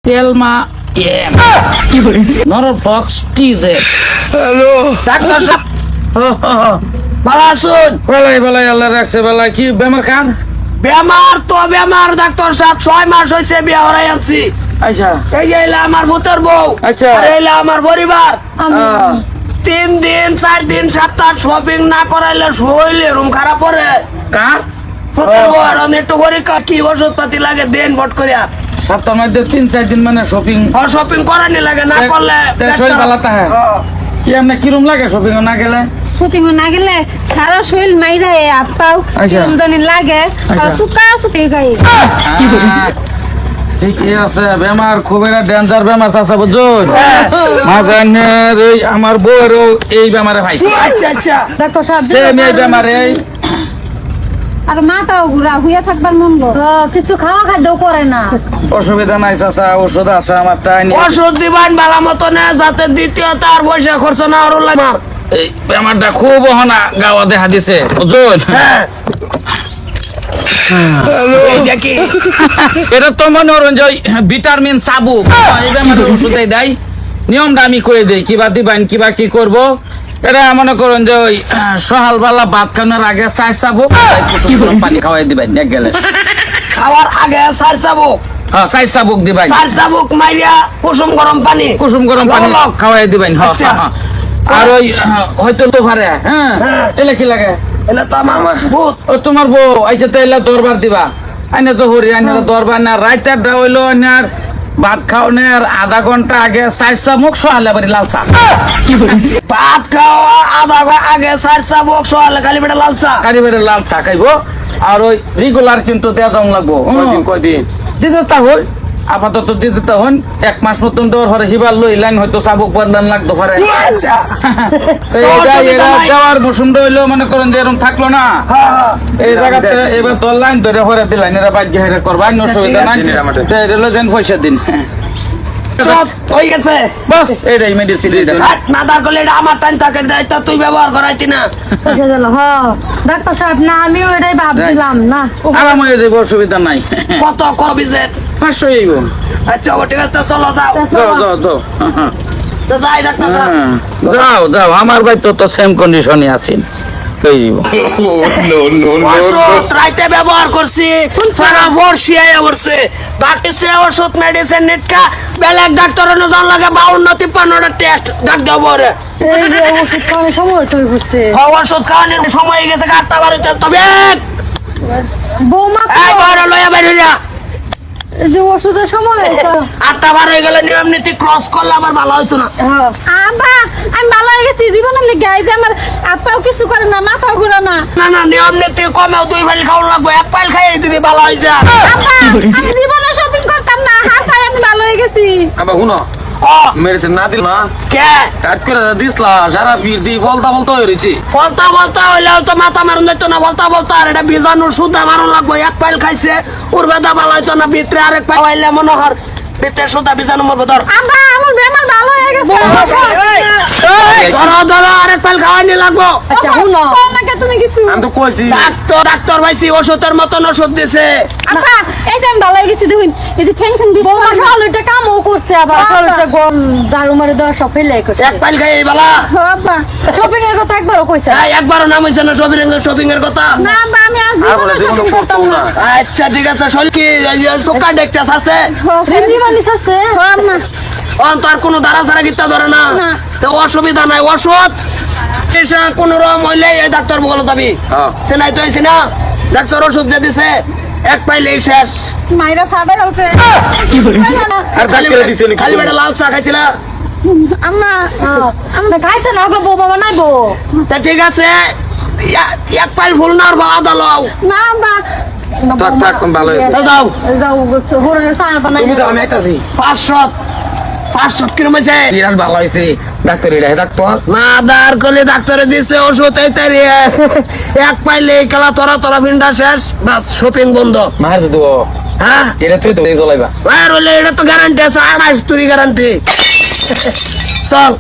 তেলমা নরফক্স TJ. Hello doctor সাহেব ভালো আছেন? বেলায় বেলায় আল্লাহ রাখছে। বেলায় কি বেমার কার? বেমার ডাক্তার সাহেব 6 মাস হয়েছে বিয়ে হরাই আনছি। আচ্ছা এই যে এলা আমার ভূতের বউ, আচ্ছা। আর এলা আমার পরিবার। আহ, 3 দিন 4 দিন সপ্তাহ শপিং না করাইলে শরীরে রুম খারাপ পড়ে। কার? ভূতের বউ আর আমি একটু পরীক্ষা কি ওষুধ পাতি লাগে দেন ভট করিয়া। সপ্তাহের মধ্যে 3-4 দিন মানে শপিং শপিং করানি লাগে না করলে শরীর ভালো থাকে। হ্যাঁ। কি আপনার কিরম লাগে শপিং না গেলে? শুটিং না গেলে সারা শরীর মাইরা হাত পাও আচ্ছা। জানি লাগে আর আচ্ছা। সুকা সুকি গাই ঠিকই আছে। বেমার খুব একটা ডেঞ্জার বেমার আছে বুঝুন। মাঝানের এই আমার বউয়েরও এই বেমারে ভাইছে। আচ্ছা আচ্ছা ডাক্তার সাহেব সেম এই বেমারে আর মাটাও ঘুরা হুইয়া থাকবার মন কিছু খাওয়া খাদ্য করে না। অসুবিধা নাই চাচা, ওষুধ আছে আমার তাই নিয়ে। ওষুধ দিবান ভালো মতো না যাতে দ্বিতীয় তার পয়সা খরচ না ওর লাগে। এই বেমারটা খুব অহনা গাওয়া দেখা দিছে বুঝুন। হ্যাঁ এইটা কি? এটা তো মনে করেন যে ওই ভিটামিন সাবুক এই বেমারের ওষুধই দেয়। নিয়মটা আমি কয়ে দিই কিবা দিবেন কিবা কি করব। এটা মনে করেন যে ওই সকালবেলা ভাত খাওয়ানোর আগে চাই সাবুক কুসুম গরম পানি খাওয়াই দিবেন এক গেলে। খাওয়ার আগে সার চাবুক, হ্যাঁ চাই সাবুক দিবেন, সার চাবুক মাইয়া কুসুম গরম পানি, কুসুম গরম পানি লবণ। খাওয়াই দিবেন। হ্যাঁ আচ্ছা। হ্যাঁ। আর ওই হয়তো তো ভারে হ্যাঁ হ্যাঁ। এলে কি লাগে? এলে তো আমার ভূত। ও তোমার বউ আইছে তো এলে দরবার দিবা। আইনে তো হরি আইনে দরবার না রাইতেরটা হইলো আইনার ভাত খাওয়ানোর আধা ঘন্টা আগে চার চামুক সহালে বাড়ি লাল চা। ভাত খাওয়া আধা আগে সার চাবুক সকালে খালি পেটে লাল চা। কারি বেড়ে লাল চা খাইবো। আর ওই রেগুলার কিন্তু দেওয়া দাম লাগবো। কয়দিন দিতে তা হই আপাতত দিতে তা হন 1 মাস মতন দেওয়ার হরে হিবার লই লাইন হয়তো চাবুক বদলান লাগতো পারে। আচ্ছা তো এটা এরা দেওয়ার মৌসুমটা হইলো মনে করেন যে এরকম থাকলো না হ্যাঁ, এই জায়গাতে এবার তোর লাইন ধরে হরে দিলাইন এরা বাধ্য হেরে করবা অন্য অসুবিধা নাই। ঠিক আছে, তো এটা হলো যেন পয়সা দিন সব হয়ে গেছে। বাস এইটাই মেডিসিন। হাত না দাঁড় করলে এটা আমার টাইম থাকে দায়িত্ব তুই ব্যবহার করাইতি না। বুঝে গেল হ ডাক্তার সাহেব না আমিও এটাই ভাবছিলাম না আরাম হয়ে যাবো অসুবিধা নাই। কত কবিজের 500 এইব। আচ্ছা ও ঠিক আছে চলো যাও। যাও যাও যাও তো যাই ডাক্তার সাহেব। হ্যাঁ, যাও যাও আমার ভাই তো সেম কন্ডিশনে আছেন। ওষুধ রাইতে ব্যবহার করছি সারা বর্ষি আয়া করছে ডাক্তারছে ওষুধ মেডিসিন নিটকা বেলেগ ডাক্তার অনুযায়ী লাগে 52-53টা টেস্ট ডাক দেবো রে। এই যে ওষুধ খাওয়ার সময় তুই বুঝছে ওষুধ খাওয়ানোর সময় হয়ে গেছে 8টা বাড়িতে তবে বৌমা একবার লইয়া বের হইয়া এই যে ওষুধের সময় 8টা বার হয়ে গেলে নিয়ম নীতি ক্রস করলে আমার ভালো হইতো না। আব্বা আমি ভালো হয়ে গেছি জীবনের লেগে এই যে আমার আত্মাও কিছু করে না মাথাও ঘুরে না না না নিয়ম নীতি কমেও 2 ফাইল খাওয়া লাগবে, 1 ফাইল খাই দিদি ভালো হয়েছে। আব্বা আমি জীবনে শপিং করতাম না হাসাই আমি ভালো হয়ে গেছি আবার শুনো ও মেডিসিন না দিল না কে কাজ করে দিসলা সারা পীর দি বলতা বলতা হয়ে রয়েছি। বলতা বলতা হইলেও তো মাথা মারুন যেত না। বলতা বলতা আর এটা বীজাণু সুদা মারুন লাগবে। 1 ফাইল খাইছে ওর বেদা ভালো হয়েছে না, ভিতরে আরেক ফাইল হইলে মনে হর ভিতরে সুদা বীজাণু মরবে। ধর আব্বা আমার বেমার ভালো হয়ে গেছে ধরো ধরো আরেক ফাইল খাওয়াই লাগবো। আচ্ছা হুনো নাকি তুমি কিছু আমি তো কইছি ডাক্তার ভাইছি ওষুধের মতন ওষুধ দিছে। আব্বা এই যে আমি ভালো হয়ে গেছি দেখুন এই যে টেনশন দিস বৌমা সকালটা কামও করছে আবার সকালটা গম ঝাড়ু মারে দেওয়া সব ফেলে করছে 1 ফাইল খাই বালা। আব্বা শপিং এর কথা একবারও কইছে এই একবারও নাম হইছে না শপিং এর কথা। না আব্বা আমি আজ আর বলে জীবনে জীবনে শপিং করতাম না আচ্ছা ঠিক আছে শোন কি সুকার ডেকটাস আছে ফ্রেন্ডলি মালিশ আছে না অন তার কোনো ধারা ছাড়া গিতা ধরে না। না। তো অসুবিধা নাই ওষুধ সে কোন রকম হইলে এই ডাক্তার বলে যাবি। হ্যাঁ। সে নাই তো হইছে না ডাক্তার ওষুধ যে দিছে 1 পাইলেই শেষ। মাইরা ফাবে হচ্ছে আর খালি ডাক্তার দিছে নাকি? খালি বেটা লাল চা খাইছিল। আম্মা আমরা খাইছে না ওগুলো বৌমা বানাইবো তা ঠিক আছে 1 পাইল ফুল না আর আদা লও। না আম্মা থাক থাক ভালো হয়েছে। তা যাও যাও হরে সার বানাই তুমি তো আমি একটাছি 500 কিরম হয়েছে। বিরাট ভালো হয়েছে ডাক্তার এটা ডাক্তার মাদার কলে ডাক্তারে দিছে ওষুধ এই তারি 1 পাইলে এই খেলা তোরা ভিন্ডা শেষ বাস শপিং বন্ধ। মার দেবো হ্যাঁ এটা তুই তো জ্বলাইবা আর হলে এটা তো গ্যারান্টি আছে 28 তুরি গ্যারান্টি। চল